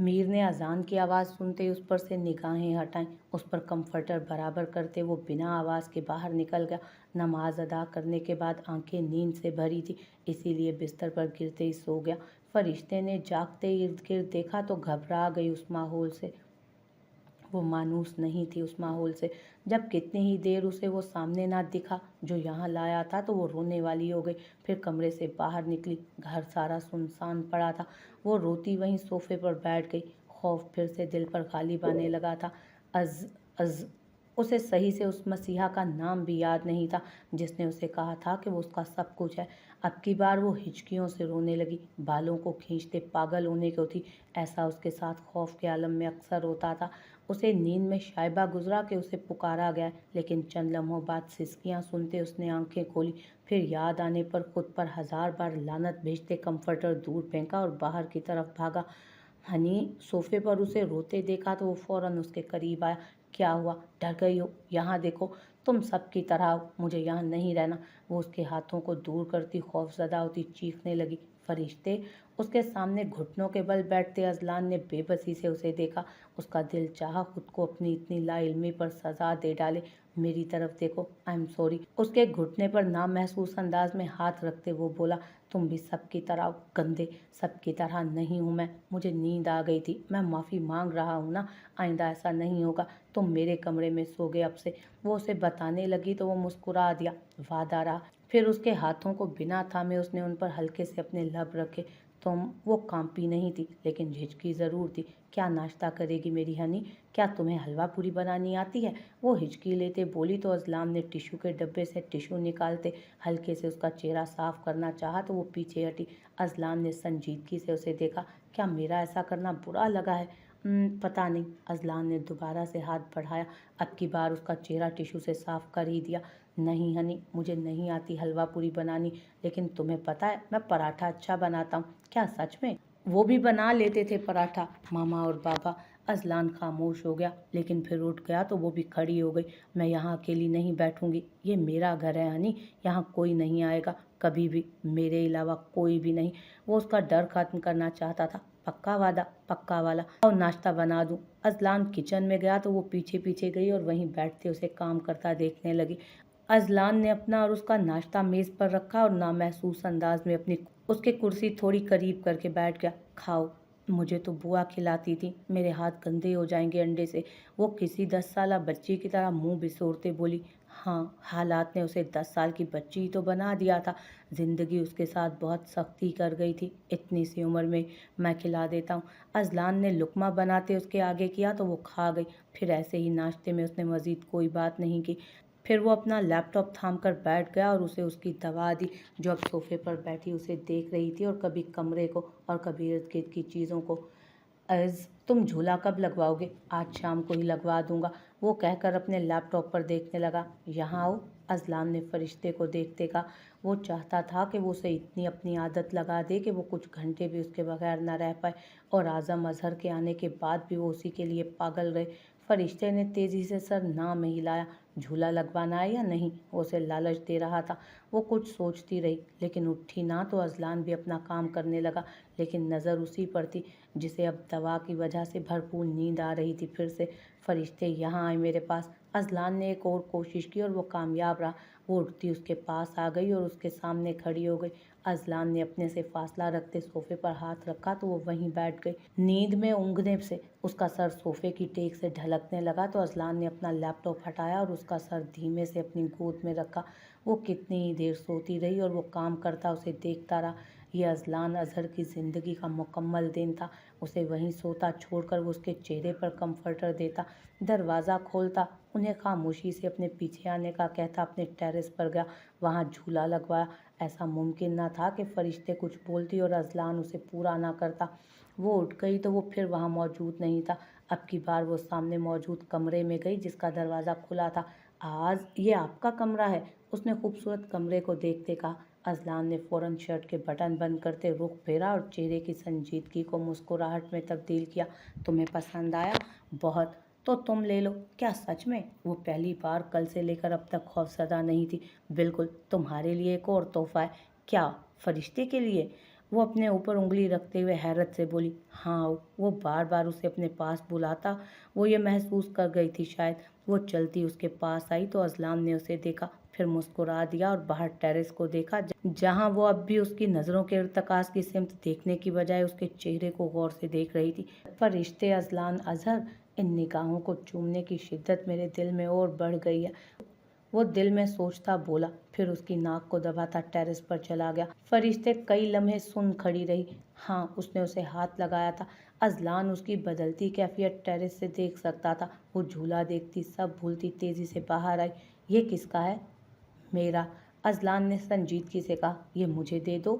मीर ने अजान की आवाज़ सुनते ही उस पर से निगाहें हटाईं। उस पर कंफर्टर बराबर करते वो बिना आवाज़ के बाहर निकल गया। नमाज अदा करने के बाद आंखें नींद से भरी थी, इसीलिए बिस्तर पर गिरते ही सो गया। फरिश्ते ने जागते ही इर्द गिर्द देखा तो घबरा गई उस माहौल से। वो मानूस नहीं थी उस माहौल से। जब कितनी ही देर उसे वो सामने ना दिखा जो यहाँ लाया था तो वो रोने वाली हो गई। फिर कमरे से बाहर निकली। घर सारा सुनसान पड़ा था। वो रोती वहीं सोफे पर बैठ गई। खौफ फिर से दिल पर गालिब आने लगा था। अज अज उसे सही से उस मसीहा का नाम भी याद नहीं था जिसने उसे कहा था कि वो उसका सब कुछ है। अब की बार वो हिचकियों से रोने लगी, बालों को खींचते पागल होने को थी। ऐसा उसके साथ खौफ के आलम में अक्सर होता था। उसे नींद में शायबा गुजरा कि उसे पुकारा गया, लेकिन चंद लम्हों बाद सिसकियां सुनते उसने आंखें खोली। फिर याद आने पर खुद पर 1000 बार लानत भेजते कंफर्टर दूर फेंका और बाहर की तरफ भागा। हनी सोफे पर उसे रोते देखा तो वो फौरन उसके करीब आया। क्या हुआ, डर गई हो? यहाँ देखो, तुम सब की तरह हो, मुझे यहाँ नहीं रहना। वो उसके हाथों को दूर करती खौफजदा होती चीखने लगी। फरिश्ते उसके सामने घुटनों के बल बैठते अजलान ने बेबसी से उसे देखा। उसका दिल चाहा खुद को अपनी इतनी लाइल्मी पर सजा दे डाले। मेरी तरफ देखो, आई एम सॉरी। उसके घुटने पर नामहसूस अंदाज में हाथ रखते वो बोला, तुम भी सबकी तरह गंदे। सबकी तरह नहीं हूँ मैं, मुझे नींद आ गई थी, मैं माफ़ी मांग रहा हूँ ना। आइंदा ऐसा नहीं होगा। तुम मेरे कमरे में सो गए अब से। वो उसे बताने लगी तो वो मुस्कुरा दिया। वादा रहा। फिर उसके हाथों को बिना थामे उसने उन पर हल्के से अपने लब रखे। वो कांपी नहीं थी, लेकिन झिझकी ज़रूर थी। क्या नाश्ता करेगी मेरी हनी? क्या तुम्हें हलवा पूरी बनानी आती है? वो हिचकी लेते बोली तो अजलाम ने टिशू के डब्बे से टिशू निकालते हल्के से उसका चेहरा साफ करना चाहा तो वो पीछे हटी। अजलाम ने संजीदगी से उसे देखा। क्या मेरा ऐसा करना बुरा लगा है? पता नहीं। अजलान ने दोबारा से हाथ बढ़ाया। अब की बार उसका चेहरा टिशू से साफ कर ही दिया। नहीं हनी, मुझे नहीं आती हलवा पूरी बनानी, लेकिन तुम्हें पता है मैं पराठा अच्छा बनाता हूँ। क्या सच में? वो भी बना लेते थे पराठा, मामा और बाबा। अजलान खामोश हो गया, लेकिन फिर उठ गया तो वो भी खड़ी हो गई। मैं यहाँ अकेली नहीं बैठूंगी, ये मेरा घर है हनी, यहाँ कोई नहीं आएगा कभी भी, मेरे अलावा कोई भी नहीं। वो उसका डर खत्म करना चाहता था। पक्का वादा? पक्का वाला। और नाश्ता बना दूँ? अजलान किचन में गया तो वो पीछे पीछे गई और वहीं बैठते उसे काम करता देखने लगी। अजलान ने अपना और उसका नाश्ता मेज़ पर रखा और नामहसूस अंदाज में अपनी उसके कुर्सी थोड़ी करीब करके बैठ गया। खाओ, मुझे तो बुआ खिलाती थी, मेरे हाथ गंदे हो जाएंगे अंडे से। वो किसी 10 साला बच्ची की तरह मुंह बिसोरते बोली। हाँ, हालात ने उसे 10 साल की बच्ची ही तो बना दिया था। जिंदगी उसके साथ बहुत सख्ती कर गई थी। इतनी सी उम्र में मैं खिला देता हूँ। अजलान ने लुकमा बनाते उसके आगे किया तो वो खा गई। फिर ऐसे ही नाश्ते में उसने मजीद कोई बात नहीं की। फिर वो अपना लैपटॉप थाम कर बैठ गया और उसे उसकी दवा दी, जो अब सोफे पर बैठी उसे देख रही थी और कभी कमरे को और कभी इर्द गिर्द की चीज़ों को। तुम झूला कब लगवाओगे? आज शाम को ही लगवा दूंगा, वो कहकर अपने लैपटॉप पर देखने लगा। यहाँ आओ, अजलान ने फरिश्ते को देखते कहा। वो चाहता था कि वो उसे इतनी अपनी आदत लगा दे कि वो कुछ घंटे भी उसके बगैर न रह पाए, और आज़म अजहर के आने के बाद भी वो उसी के लिए पागल रहे। फरिश्ते ने तेज़ी से सर ना में हिलाया। झूला लगवाना है या नहीं? वो उसे लालच दे रहा था। वो कुछ सोचती रही, लेकिन उठी ना तो अजलान भी अपना काम करने लगा, लेकिन नज़र उसी पर थी जिसे अब दवा की वजह से भरपूर नींद आ रही थी। फिर से फरिश्ते यहाँ आए मेरे पास। अजलान ने एक और कोशिश की और वो कामयाब रहा। वो उठती उसके पास आ गई और उसके सामने खड़ी हो गई। अजलान ने अपने से फासला रखते सोफे पर हाथ रखा तो वो वहीं बैठ गई। नींद में ऊँघने से उसका सर सोफे की टेक से ढलकने लगा तो अजलान ने अपना लैपटॉप हटाया और उसका सर धीमे से अपनी गोद में रखा। वो कितनी ही देर सोती रही और वो काम करता उसे देखता रहा। ये अजलान अजहर की ज़िंदगी का मुकम्मल दिन था। उसे वहीं सोता छोड़कर वो उसके चेहरे पर कंफर्टर देता, दरवाज़ा खोलता, उन्हें खामोशी से अपने पीछे आने का कहता, अपने टेरेस पर गया, वहाँ झूला लगवाया। ऐसा मुमकिन न था कि फरिश्ते कुछ बोलती और अजलान उसे पूरा ना करता। वो उठ गई तो वो फिर वहाँ मौजूद नहीं था। अब की बार वो सामने मौजूद कमरे में गई जिसका दरवाज़ा खुला था। आज ये आपका कमरा है? उसने खूबसूरत कमरे को देखते कहा। अजलान ने फ़ौरन शर्ट के बटन बंद करते रुख फेरा और चेहरे की संजीदगी को मुस्कुराहट में तब्दील किया। तुम्हें पसंद आया? बहुत। तो तुम ले लो। क्या सच में? वो पहली बार कल से लेकर अब तक खौफजदा नहीं थी। बिल्कुल, तुम्हारे लिए एक और तोहफा है। क्या? फरिश्ते के लिए? वो अपने ऊपर उंगली रखते हुए हैरत से बोली, हाँ। वो बार बार उसे अपने पास बुलाता। वो ये महसूस कर गई थी शायद। वो चलती उसके पास आई तो अजलान ने उसे देखा, फिर मुस्कुरा दिया और बाहर टेरेस को देखा, जहां वो अब भी उसकी नज़रों के इर्तकास की सिमत देखने की बजाय उसके चेहरे को गौर से देख रही थी। फरिश्ते अजलान अजहर, इन निगाहों को चूमने की शिद्दत मेरे दिल में और बढ़ गई है, वो दिल में सोचता बोला, फिर उसकी नाक को दबाता टेरेस पर चला गया। फरिश्ते कई लम्हे सुन खड़ी रही। हाँ, उसने उसे हाथ लगाया था। अजलान उसकी बदलती कैफियत टेरेस से देख सकता था। वो झूला देखती, सब भूलती, तेजी से बाहर आई। ये किसका है? मेरा। अजलान ने संजीदगी से कहा, ये मुझे दे दो।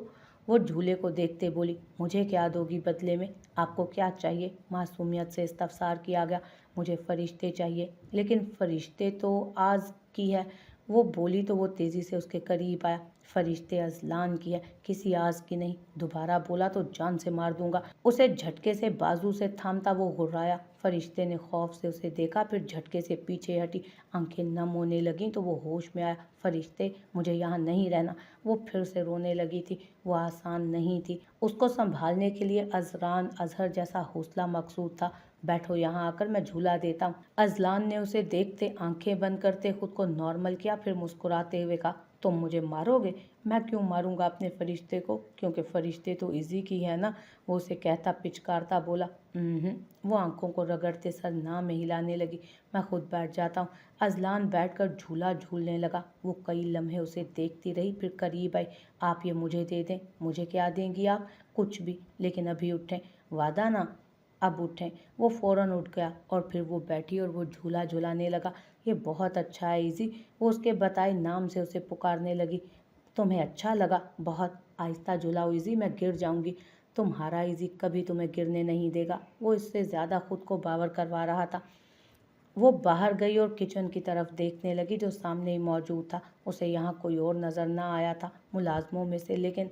वो झूले को देखते बोली, मुझे क्या दोगी बदले में? आपको क्या चाहिए? मासूमियत से इस्तफसार किया गया। मुझे फरिश्ते चाहिए। लेकिन फरिश्ते तो आज की है। वो बोली तो वो तेजी से उसके करीब आया। फरिश्ते अजलान की है, किसी आज की नहीं। दोबारा बोला तो जान से मार दूंगा। उसे झटके से बाजू से थामता वो घुर्राया। फरिश्ते ने खौफ से उसे देखा, फिर झटके से पीछे हटी। आंखें नम होने लगीं तो वो होश में आया। फरिश्ते, मुझे यहाँ नहीं रहना। वो फिर से रोने लगी थी। वो आसान नहीं थी। उसको संभालने के लिए अजरान अजहर जैसा हौसला मकसूद था। बैठो यहाँ आकर, मैं झूला देता हूँ। अजलान ने उसे देखते आंखें बंद करते खुद को नॉर्मल किया, फिर मुस्कुराते हुए कहा, तुम मुझे मारोगे? मैं क्यों मारूंगा अपने फरिश्ते को? क्योंकि फरिश्ते तो इजी की है ना। वो उसे कहता पिचकारता बोला। वो आंखों को रगड़ते सर ना में हिलाने लगी। मैं खुद बैठ जाता हूँ। अजलान बैठकर झूला झूलने लगा। वो कई लम्हे उसे देखती रही, फिर करीब आई। आप ये मुझे दे दें। मुझे क्या देंगी आप? कुछ भी, लेकिन अभी उठें। वादा ना? अब उठें। वो फौरन उठ गया और फिर वो बैठी और वो झूला झुलाने लगा। ये बहुत अच्छा है इजी। वो उसके बताए नाम से उसे पुकारने लगी। तुम्हें अच्छा लगा? बहुत। आहिस्ता झुलाओ इजी, मैं गिर जाऊंगी। तुम्हारा इजी कभी तुम्हें गिरने नहीं देगा। वो इससे ज़्यादा खुद को बावर करवा रहा था। वो बाहर गई और किचन की तरफ देखने लगी जो सामने ही मौजूद था। उसे यहाँ कोई और नज़र ना आया था मुलाजमों में से, लेकिन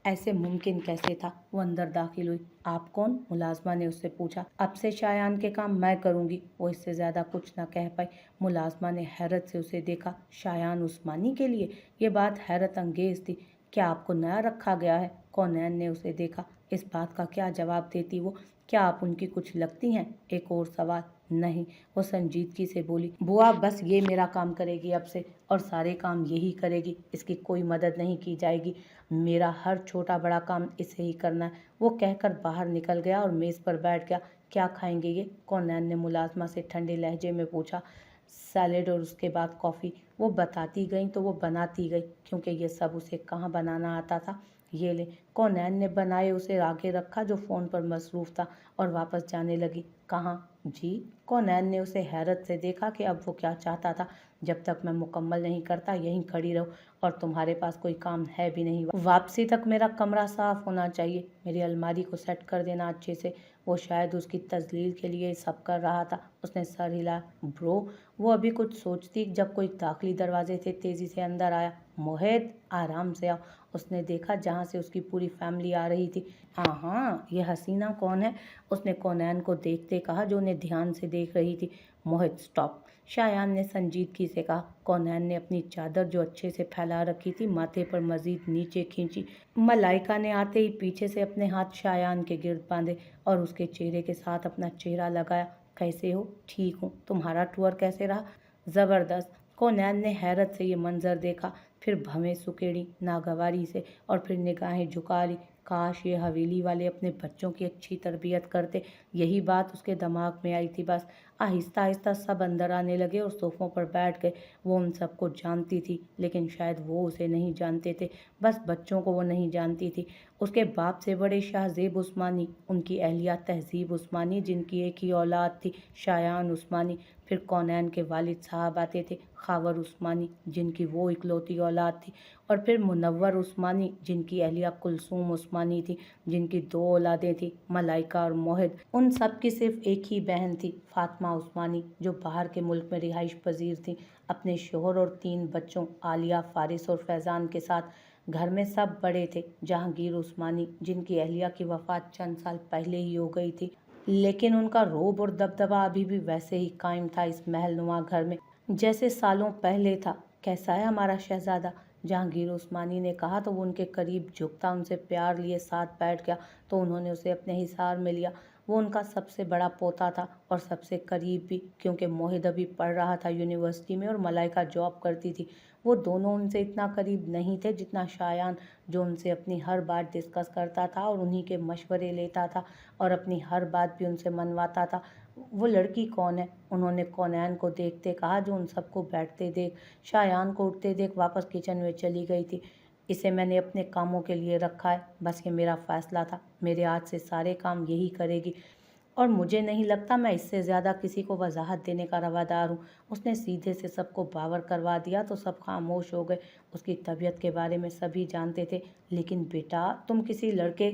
ऐसे मुमकिन कैसे था? वो अंदर दाखिल हुई। आप कौन? मुलाजमा ने उससे पूछा। अब से शायान के काम मैं करूंगी। वो इससे ज़्यादा कुछ ना कह पाई। मुलाजमा ने हैरत से उसे देखा। शायान उस्मानी के लिए? ये बात हैरत अंगेज थी। क्या आपको नया रखा गया है? कौनैन ने उसे देखा। इस बात का क्या जवाब देती वो? क्या आप उनकी कुछ लगती हैं? एक और सवाल। नहीं, वो संजीदगी से बोली। बुआ बस ये मेरा काम करेगी अब से, और सारे काम यही करेगी। इसकी कोई मदद नहीं की जाएगी। मेरा हर छोटा बड़ा काम इसे ही करना है। वो कहकर बाहर निकल गया और मेज़ पर बैठ गया। क्या खाएंगे ये? कौनैन ने मुलाजमा से ठंडे लहजे में पूछा। सैलेड और उसके बाद कॉफ़ी। वो बताती गई तो वो बनाती गई, क्योंकि ये सब उसे कहाँ बनाना आता था। ये ले। कौनैन ने बनाए उसे आगे रखा जो फ़ोन पर मसरूफ़ था, और वापस जाने लगी। कहाँ? जी? कौनैन ने उसे हैरत से देखा कि अब वो क्या चाहता था। जब तक मैं मुकम्मल नहीं करता यहीं खड़ी रहो, और तुम्हारे पास कोई काम है भी नहीं। वापसी तक मेरा कमरा साफ होना चाहिए। मेरी अलमारी को सेट कर देना अच्छे से। वो शायद उसकी तजलील के लिए सब कर रहा था। उसने सर हिला। ब्रो। वो अभी कुछ सोचती जब कोई दाखिली दरवाजे से तेज़ी से अंदर आया। मोहित, आराम से आओ। उसने देखा जहाँ से उसकी पूरी फैमिली आ रही थी। हाँ हाँ, ये हसीना कौन है? उसने कौनैन को देखते कहा जो उन्हें ध्यान से देख रही थी। मोहित स्टॉप, शायान ने संजीदगी से कहा। कौनैन ने अपनी चादर जो अच्छे से फैला रखी थी माथे पर मजीद नीचे खींची। मलाइका ने आते ही पीछे से अपने हाथ शायान के गिर्द बांधे और उसके चेहरे के साथ अपना चेहरा लगाया। कैसे हो? ठीक हूँ। तुम्हारा टूर कैसे रहा? ज़बरदस्त। कौनैन ने हैरत से ये मंजर देखा, फिर भवें सुकेड़ी नागवारी से, और फिर निगाहें झुका ली। काश ये हवेली वाले अपने बच्चों की अच्छी तरबियत करते। यही बात उसके दिमाग में आई थी बस। आहिस्ता आहिस्ता सब अंदर आने लगे और सोफ़ों पर बैठ गए। वो उन सबको जानती थी, लेकिन शायद वो उसे नहीं जानते थे। बस बच्चों को वो नहीं जानती थी। उसके बाप से बड़े शाहजेब उस्मानी, उनकी अहलिया तहजीब उस्मानी जिनकी एक ही औलाद थी शायान उस्मानी, फिर कौनैन के वालिद साहब आते थे खावर उस्मानी जिनकी वो इकलौती औलाद थी, और फिर मुनव्वर उस्मानी जिनकी अहलिया कुलसूम उस्मानी थी जिनकी दो औलादें थी मलाइका और मोहित। उन सब की सिर्फ एक ही बहन थी फातिमा उस्मानी जो बाहर के मुल्क में रिहाइश पजीर थी अपने शोहर और 3 बच्चों आलिया, फारिस और फैज़ान के साथ। घर में सब बड़े थे। जहांगीर उस्मानी जिनकी अहलिया की वफ़ात चंद साल पहले ही हो गई थी, लेकिन उनका रोब और दबदबा अभी भी वैसे ही कायम था इस महलनुमा घर में जैसे सालों पहले था। कैसा है हमारा शहजादा? जहांगीर उस्मानी ने कहा तो वो उनके करीब झुकता, उनसे प्यार लिए साथ बैठ गया तो उन्होंने उसे अपने हिसार में लिया। वो उनका सबसे बड़ा पोता था और सबसे करीब भी, क्योंकि मोहित अभी पढ़ रहा था यूनिवर्सिटी में और मलाइका जॉब करती थी। वो दोनों उनसे इतना करीब नहीं थे जितना शायान, जो उनसे अपनी हर बात डिस्कस करता था और उन्हीं के मशवरे लेता था और अपनी हर बात भी उनसे मनवाता था। वो लड़की कौन है? उन्होंने कौनैन को देखते कहा, जो उन सबको बैठते देख, शायान को उठते देख वापस किचन में चली गई थी। इसे मैंने अपने कामों के लिए रखा है, बस ये मेरा फैसला था। मेरे आज से सारे काम यही करेगी और मुझे नहीं लगता मैं इससे ज़्यादा किसी को वजाहत देने का रवादार हूँ। उसने सीधे से सबको बावर करवा दिया तो सब खामोश हो गए। उसकी तबीयत के बारे में सभी जानते थे, लेकिन बेटा तुम किसी लड़के,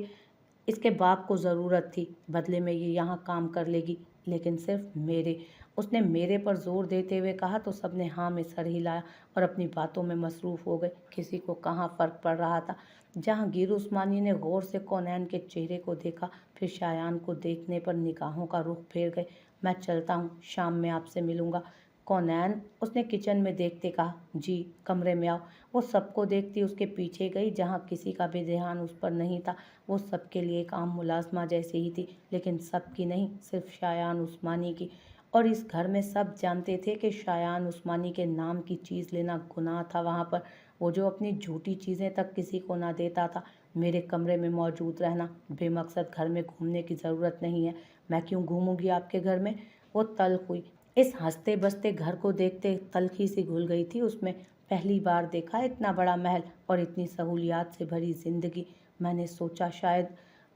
इसके बाप को ज़रूरत थी, बदले में ये यहाँ काम कर लेगी, लेकिन सिर्फ मेरे। उसने मेरे पर जोर देते हुए कहा तो सबने हाँ में सर हिलाया और अपनी बातों में मसरूफ़ हो गए। किसी को कहाँ फ़र्क पड़ रहा था। जहांगीर उस्मानी ने गौर से कौनैन के चेहरे को देखा, फिर शायान को देखने पर निगाहों का रुख फेर गए। मैं चलता हूँ, शाम में आपसे मिलूँगा। कौनैन, उसने किचन में देखते कहा। जी, कमरे में आओ। वो सबको देखती उसके पीछे गई, जहाँ किसी का भी ध्यान उस पर नहीं था। वो सबके लिए एक आम मुलाजमा जैसी ही थी, लेकिन सबकी नहीं, सिर्फ शायान उस्मानी की। और इस घर में सब जानते थे कि शायान उस्मानी के नाम की चीज़ लेना गुनाह था वहाँ पर। वो जो अपनी झूठी चीज़ें तक किसी को ना देता था। मेरे कमरे में मौजूद रहना, बेमकसद घर में घूमने की ज़रूरत नहीं है। मैं क्यों घूमूंगी आपके घर में? वो तल्ख हुई। इस हंसते बसते घर को देखते तल्खी सी घुल गई थी उसमें। पहली बार देखा इतना बड़ा महल और इतनी सहूलियात से भरी जिंदगी। मैंने सोचा शायद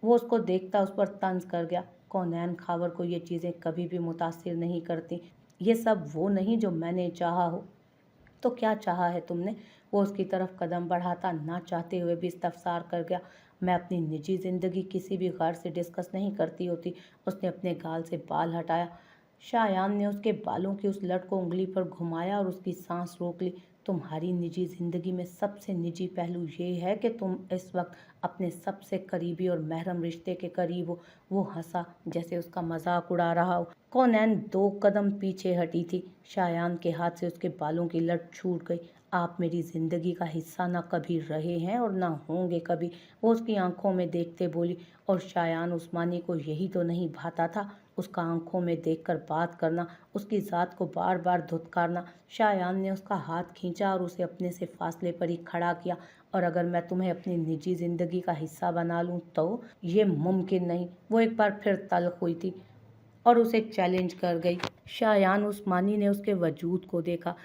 वो उसको देखता उस पर तंज कर गया। कौनैन खावर को ये चीज़ें कभी भी मुतासिर नहीं करती। ये सब वो नहीं जो मैंने चाहा हो। तो क्या चाहा है तुमने? वो उसकी तरफ कदम बढ़ाता ना चाहते हुए भी इस्तफसार कर गया। मैं अपनी निजी ज़िंदगी किसी भी गैर से डिस्कस नहीं करती होती। उसने अपने गाल से बाल हटाया। शायान ने उसके बालों की उस लट को उंगली पर घुमाया और उसकी सांस रोक ली। तुम्हारी निजी ज़िंदगी में सबसे निजी पहलू ये है कि तुम इस वक्त अपने सबसे करीबी और महरम रिश्ते के करीब हो। वो हंसा जैसे उसका मजाक उड़ा रहा हो। कौनैन 2 कदम पीछे हटी थी। शायान के हाथ से उसके बालों की लट छूट गई। आप मेरी ज़िंदगी का हिस्सा ना कभी रहे हैं और ना होंगे कभी, वो उसकी आंखों में देखते बोली। और शायान उस्मानी को यही तो नहीं भाता था, उसका आंखों में देखकर बात करना, उसकी ज़ात को बार बार धुतकारना। शायान ने उसका हाथ खींचा और उसे अपने से फासले पर ही खड़ा किया। और अगर मैं तुम्हें अपनी निजी ज़िंदगी का हिस्सा बना लूँ तो? ये मुमकिन नहीं। वो एक बार फिर तल्ख हुई थी और उसे चैलेंज कर गई। शायान उस्मानी ने उसके वजूद को देखा।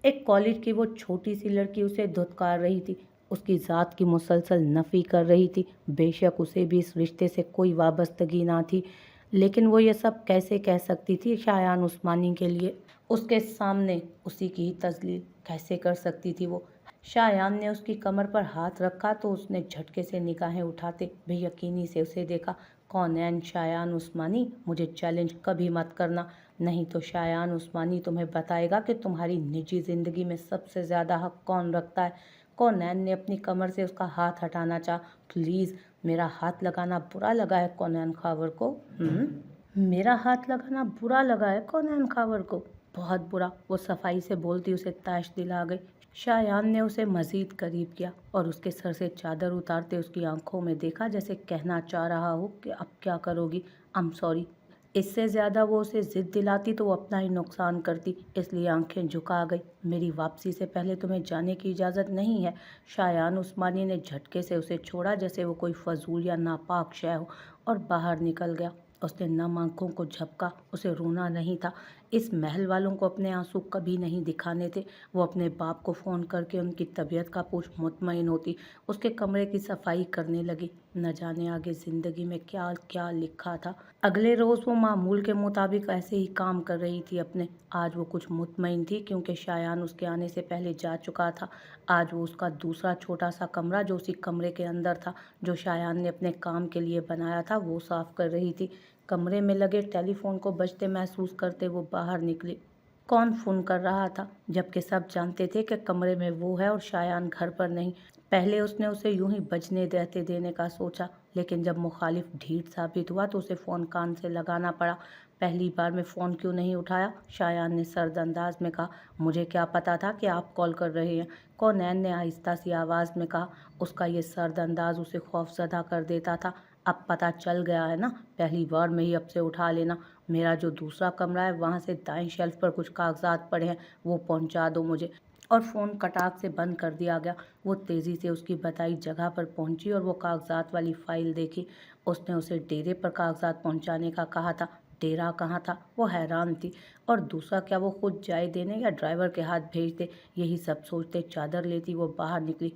एक कॉलेज की वो छोटी सी लड़की उसे धुतकार रही थी, उसकी ज़ात की मुसलसल नफ़ी कर रही थी। बेशक उसे भी इस रिश्ते से कोई वाबस्तगी ना थी, लेकिन वो ये सब कैसे कह सकती थी शायान उस्मानी के लिए? उसके सामने उसी की ही तजलील कैसे कर सकती थी वो? शायान ने उसकी कमर पर हाथ रखा तो उसने झटके से निगाहें उठाते बेयकीनी से उसे देखा। कौनैन शायान उस्मानी, मुझे चैलेंज कभी मत करना, नहीं तो शायान उस्मानी तुम्हें बताएगा कि तुम्हारी निजी ज़िंदगी में सबसे ज़्यादा हक कौन रखता है। कौनैन ने अपनी कमर से उसका हाथ हटाना चाहा। प्लीज़, मेरा हाथ लगाना बुरा लगा है कौनैन खावर को? मेरा हाथ लगाना बुरा लगा है कौनैन खावर को? बहुत बुरा, वो सफाई से बोलती उसे ताश दिला गई। शायान ने उसे मजीद करीब किया और उसके सर से चादर उतारते उसकी आंखों में देखा, जैसे कहना चाह रहा हो कि अब क्या करोगी? I am sorry. इससे ज़्यादा वो उसे ज़िद दिलाती तो वो अपना ही नुकसान करती, इसलिए आंखें झुका गई। मेरी वापसी से पहले तुम्हें जाने की इजाज़त नहीं है। शायान उस्मानी ने झटके से उसे छोड़ा जैसे वो कोई फजूल या नापाक शय हो और बाहर निकल गया। उसने नम आंखों को झपका। उसे रोना नहीं था। इस महल वालों को अपने आंसू कभी नहीं दिखाने थे। वो अपने बाप को फ़ोन करके उनकी तबीयत का पूछ मुतमईन होती। उसके कमरे की सफाई करने लगी। न जाने आगे ज़िंदगी में क्या क्या लिखा था। अगले रोज़ वो मामूल के मुताबिक ऐसे ही काम कर रही थी अपने। आज वो कुछ मुतमईन थी क्योंकि शायान उसके आने से पहले जा चुका था। आज वो उसका दूसरा छोटा सा कमरा, जो उसी कमरे के अंदर था, जो शायान ने अपने काम के लिए बनाया था, वो साफ़ कर रही थी। कमरे में लगे टेलीफोन को बजते महसूस करते वो बाहर निकली। कौन फ़ोन कर रहा था, जबकि सब जानते थे कि कमरे में वो है और शायान घर पर नहीं? पहले उसने उसे यूं ही बजने रहते देने का सोचा, लेकिन जब मुखालिफ ढीठ साबित हुआ तो उसे फ़ोन कान से लगाना पड़ा। पहली बार में फ़ोन क्यों नहीं उठाया? शायान ने सर्द अंदाज में कहा। मुझे क्या पता था कि आप कॉल कर रहे हैं, कौनैन ने आहिस्ता सी आवाज़ में कहा। उसका ये सर्द अंदाज उसे खौफजदा कर देता था। अब पता चल गया है ना, पहली बार में ही अब से उठा लेना। मेरा जो दूसरा कमरा है वहाँ से दाईं शेल्फ पर कुछ कागजात पड़े हैं, वो पहुँचा दो मुझे। और फ़ोन कटाक से बंद कर दिया गया। वो तेज़ी से उसकी बताई जगह पर पहुंची और वो कागजात वाली फ़ाइल देखी। उसने उसे डेरे पर कागजात पहुंचाने का कहा था। डेरा कहाँ था? वो हैरान थी। और दूसरा, क्या वो खुद जाए देने या ड्राइवर के हाथ भेज दे? यही सब सोचते चादर लेती वो बाहर निकली।